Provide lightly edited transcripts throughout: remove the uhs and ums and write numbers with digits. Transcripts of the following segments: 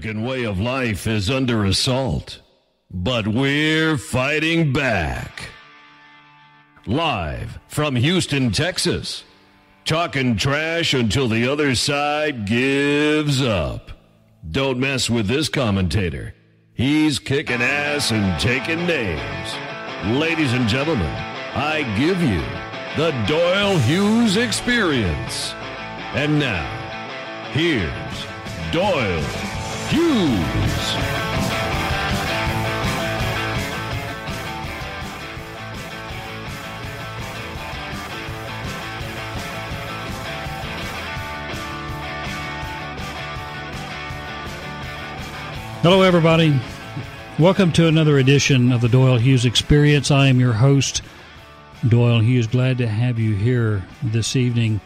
American way of life is under assault, but we're fighting back. Live from Houston, Texas, talking trash until the other side gives up. Don't mess with this commentator. He's kicking ass and taking names. Ladies and gentlemen, I give you the Doyle Hughes Experience. And now, here's Doyle Hughes. Hello, everybody. Welcome to another edition of the Doyle Hughes Experience. I am your host, Doyle Hughes. Glad to have you here this evening.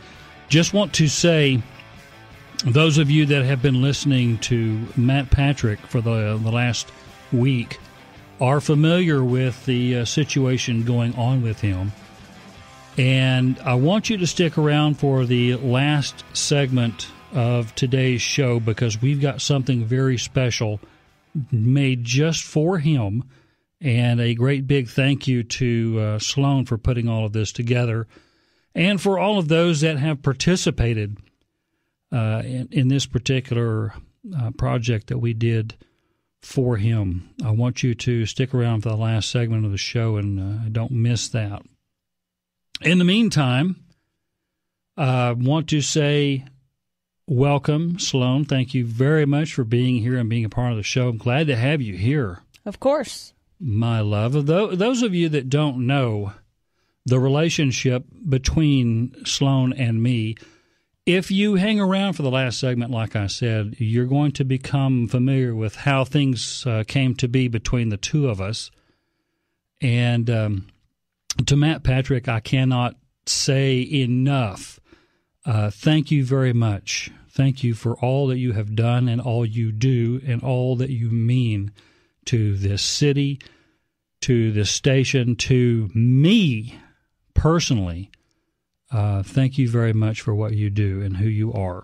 Just want to say, those of you that have been listening to Matt Patrick for the last week are familiar with the situation going on with him. And I want you to stick around for the last segment of today's show because we've got something very special made just for him, and a great big thank you to Sloan for putting all of this together, and for all of those that have participated in this particular project that we did for him. I want you to stick around for the last segment of the show and don't miss that. In the meantime, I want to say welcome, Sloan. Thank you very much for being here and being a part of the show. I'm glad to have you here. Of course. My love. Those of you that don't know the relationship between Sloan and me, if you hang around for the last segment, like I said, you're going to become familiar with how things came to be between the two of us. And to Matt Patrick, I cannot say enough. Thank you very much. Thank you for all that you have done and all you do and all that you mean to this city, to this station, to me personally. Thank you very much for what you do and who you are.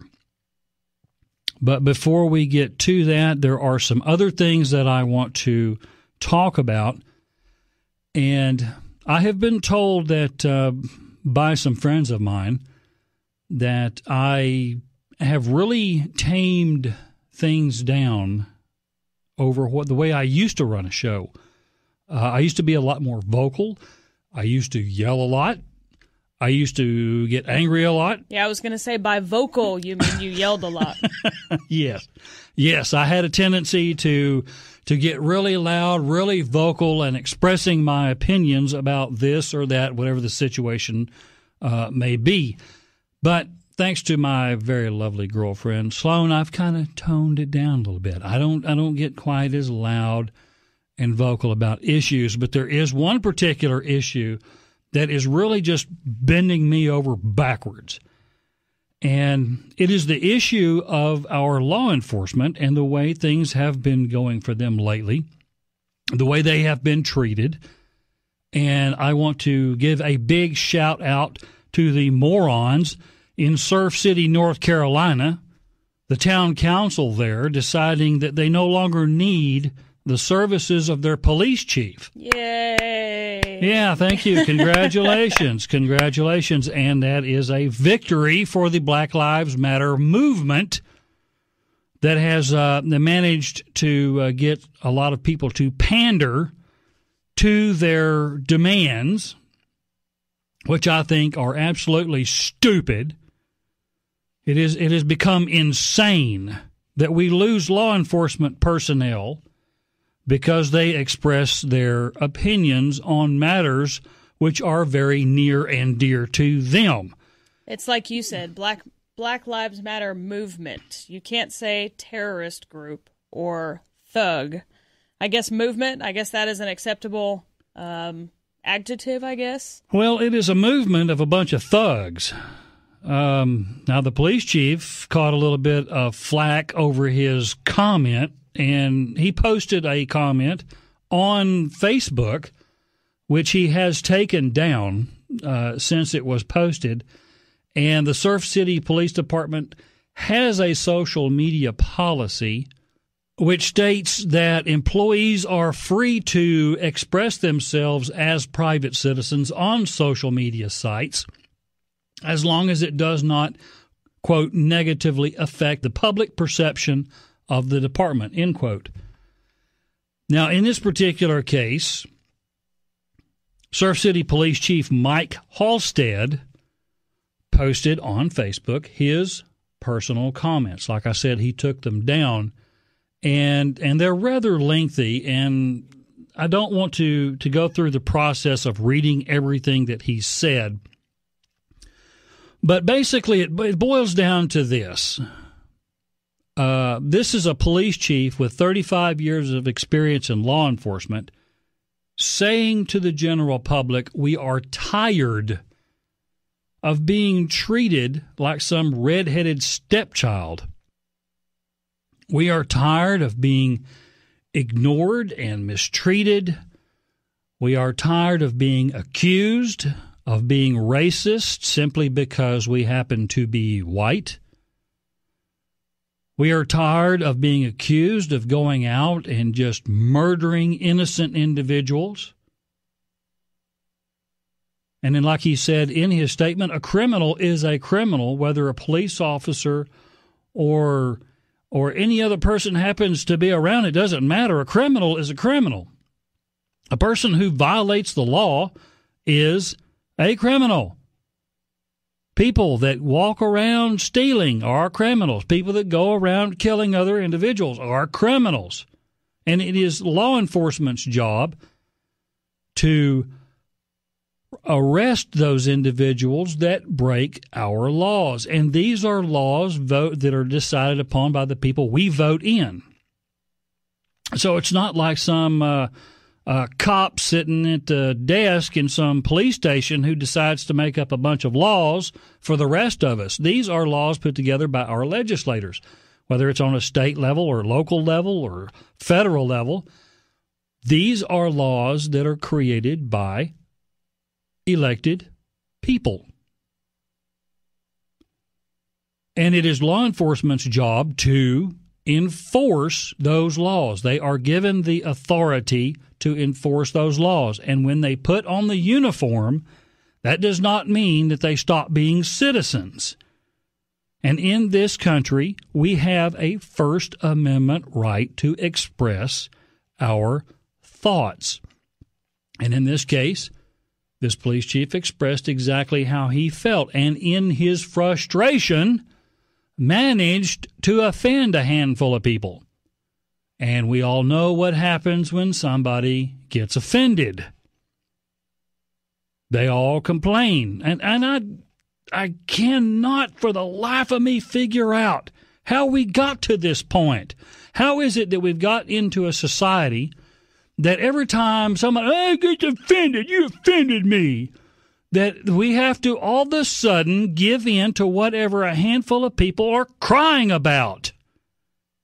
But before we get to that, there are some other things that I want to talk about. And I have been told that by some friends of mine that I have really tamed things down over the way I used to run a show. I used to be a lot more vocal. I used to yell a lot. I used to get angry a lot. Yeah, I was going to say by vocal, you mean you yelled a lot. Yes, I had a tendency to get really loud, really vocal, and expressing my opinions about this or that, whatever the situation may be. But thanks to my very lovely girlfriend, Sloan, I've kind of toned it down a little bit. I don't get quite as loud and vocal about issues, but there is one particular issue that is really just bending me over backwards. And it is the issue of our law enforcement and the way things have been going for them lately, the way they have been treated. And I want to give a big shout out to the morons in Surf City, North Carolina, the town council there deciding that they no longer need the services of their police chief. Yay! Yeah, thank you. Congratulations. Congratulations. And that is a victory for the Black Lives Matter movement that has managed to get a lot of people to pander to their demands, which I think are absolutely stupid. It has become insane that we lose law enforcement personnel because they express their opinions on matters which are very near and dear to them. It's like you said, Black Lives Matter movement. You can't say terrorist group or thug. I guess movement, I guess that is an acceptable adjective, I guess. Well, it is a movement of a bunch of thugs. Now, the police chief caught a little bit of flack over his comment, and he posted a comment on Facebook, which he has taken down since it was posted. And the Surf City Police Department has a social media policy which states that employees are free to express themselves as private citizens on social media sites as long as it does not, quote, negatively affect the public perception of the department, end quote. Now, in this particular case, Surf City Police Chief Mike Halstead posted on Facebook his personal comments. Like I said, he took them down, and they're rather lengthy, and I don't want to go through the process of reading everything that he said. But basically, it boils down to this. This is a police chief with 35 years of experience in law enforcement saying to the general public, we are tired of being treated like some red-headed stepchild. We are tired of being ignored and mistreated. We are tired of being accused of being racist simply because we happen to be white. We are tired of being accused of going out and just murdering innocent individuals. And then, like he said in his statement, a criminal is a criminal, whether a police officer or any other person happens to be around. It doesn't matter. A criminal is a criminal. A person who violates the law is a criminal. People that walk around stealing are criminals. People that go around killing other individuals are criminals. And it is law enforcement's job to arrest those individuals that break our laws. And these are laws that are decided upon by the people we vote in. So it's not like some cop sitting at the desk in some police station who decides to make up a bunch of laws for the rest of us. These are laws put together by our legislators, whether it's on a state level or local level or federal level. These are laws that are created by elected people. And it is law enforcement's job to enforce those laws. They are given the authority to enforce those laws. And when they put on the uniform, that does not mean that they stop being citizens. And in this country, we have a First Amendment right to express our thoughts. And in this case, this police chief expressed exactly how he felt, and in his frustration, managed to offend a handful of people. And we all know what happens when somebody gets offended. They all complain. And I cannot for the life of me figure out how we got to this point. How is it that we've got into a society that every time somebody gets offended, you offended me, that we have to all of a sudden give in to whatever a handful of people are crying about?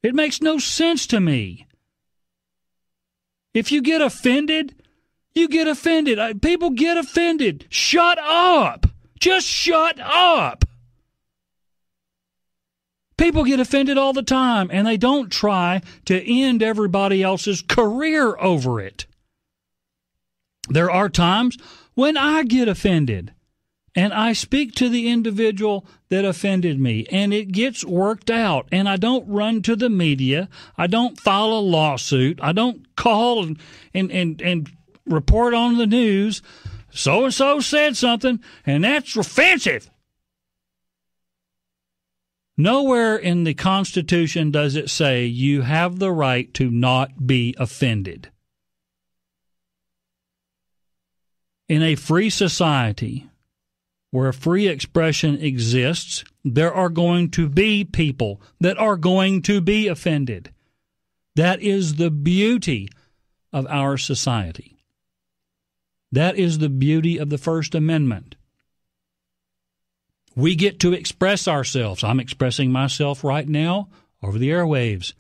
It makes no sense to me. If you get offended, you get offended. People get offended. Shut up. Just shut up. People get offended all the time, and they don't try to end everybody else's career over it. There are times when I get offended, and I speak to the individual that offended me, and it gets worked out, and I don't run to the media. I don't file a lawsuit. I don't call and report on the news, so-and-so said something, and that's offensive. Nowhere in the Constitution does it say you have the right to not be offended. In a free society where free expression exists, there are going to be people that are going to be offended. That is the beauty of our society. That is the beauty of the First Amendment. We get to express ourselves. I'm expressing myself right now over the airwaves.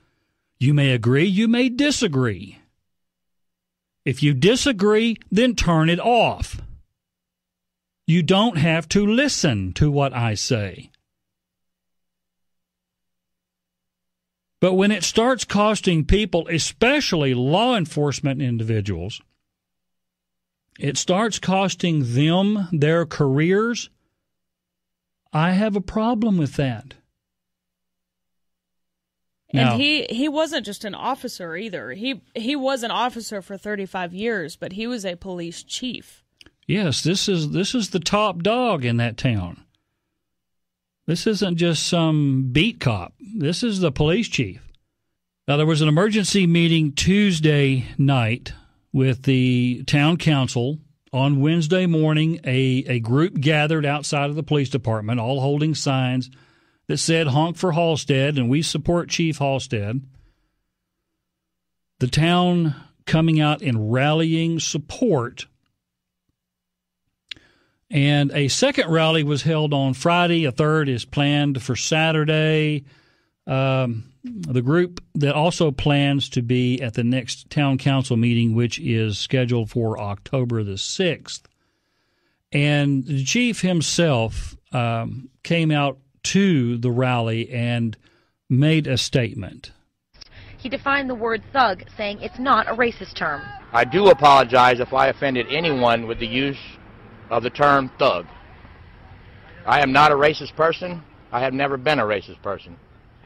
You may agree, you may disagree. If you disagree, then turn it off. You don't have to listen to what I say. But when it starts costing people, especially law enforcement individuals, it starts costing them their careers, I have a problem with that. Now, and he wasn't just an officer either. He was an officer for 35 years, but he was a police chief. Yes, this is the top dog in that town. This isn't just some beat cop. This is the police chief. Now, there was an emergency meeting Tuesday night with the town council. On Wednesday morning, a group gathered outside of the police department, all holding signs that said honk for Halstead, and we support Chief Halstead. The town coming out in rallying support. And a second rally was held on Friday. A third is planned for Saturday. The group that also plans to be at the next town council meeting, which is scheduled for October the 6th. And the chief himself came out to the rally and made a statement. He defined the word thug, saying it's not a racist term. I do apologize if I offended anyone with the use of the term thug. I am not a racist person. I have never been a racist person.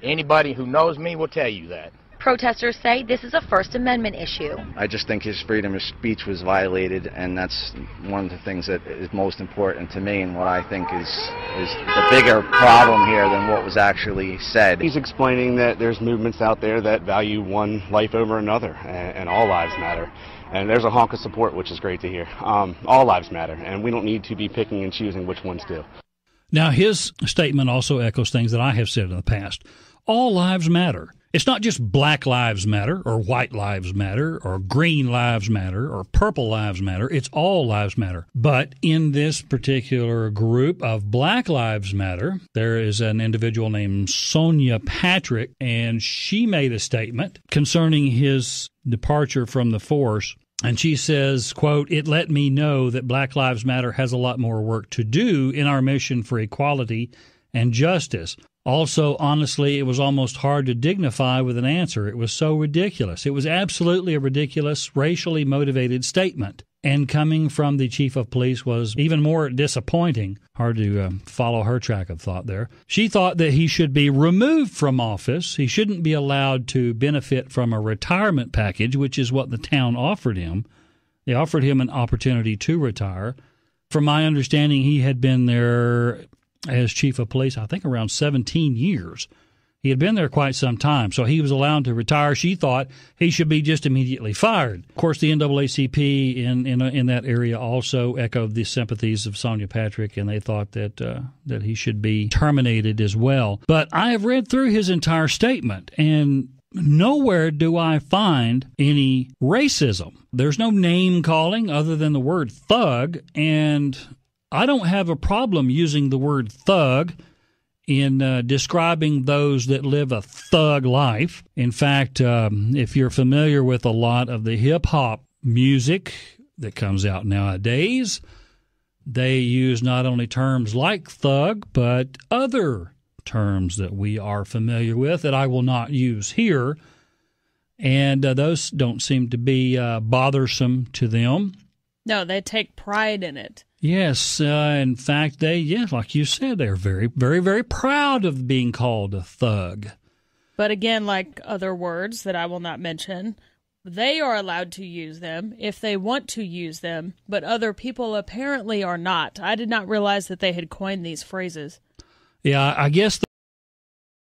Anybody who knows me will tell you that. Protesters say this is a First Amendment issue. I just think his freedom of speech was violated, and that's one of the things that is most important to me and what I think is the bigger problem here than what was actually said. He's explaining that there's movements out there that value one life over another, and all lives matter. And there's a honk of support, which is great to hear. All lives matter, and we don't need to be picking and choosing which ones do. Now, his statement also echoes things that I have said in the past. All lives matter. It's not just black lives matter or white lives matter or green lives matter or purple lives matter. It's all lives matter. But in this particular group of Black Lives Matter, there is an individual named Sonia Patrick, and she made a statement concerning his departure from the force. And she says, quote, "It let me know that Black Lives Matter has a lot more work to do in our mission for equality and justice. Also, honestly, it was almost hard to dignify with an answer. It was so ridiculous. It was absolutely a ridiculous, racially motivated statement. And coming from the chief of police was even more disappointing." Hard to follow her track of thought there. She thought that he should be removed from office. He shouldn't be allowed to benefit from a retirement package, which is what the town offered him. They offered him an opportunity to retire. From my understanding, he had been there as chief of police, I think, around 17 years. He had been there quite some time, so he was allowed to retire. She thought he should be just immediately fired. Of course, the NAACP in that area also echoed the sympathies of Sonia Patrick, and they thought that he should be terminated as well. But I have read through his entire statement, and nowhere do I find any racism. There's no name calling other than the word thug, and I don't have a problem using the word thug in describing those that live a thug life. In fact, if you're familiar with a lot of the hip-hop music that comes out nowadays, they use not only terms like thug, but other terms that we are familiar with that I will not use here. And those don't seem to be bothersome to them. No, they take pride in it. Yes, in fact, like you said, they're very, very, very proud of being called a thug. But again, like other words that I will not mention, they are allowed to use them if they want to use them, but other people apparently are not. I did not realize that they had coined these phrases. Yeah, I guess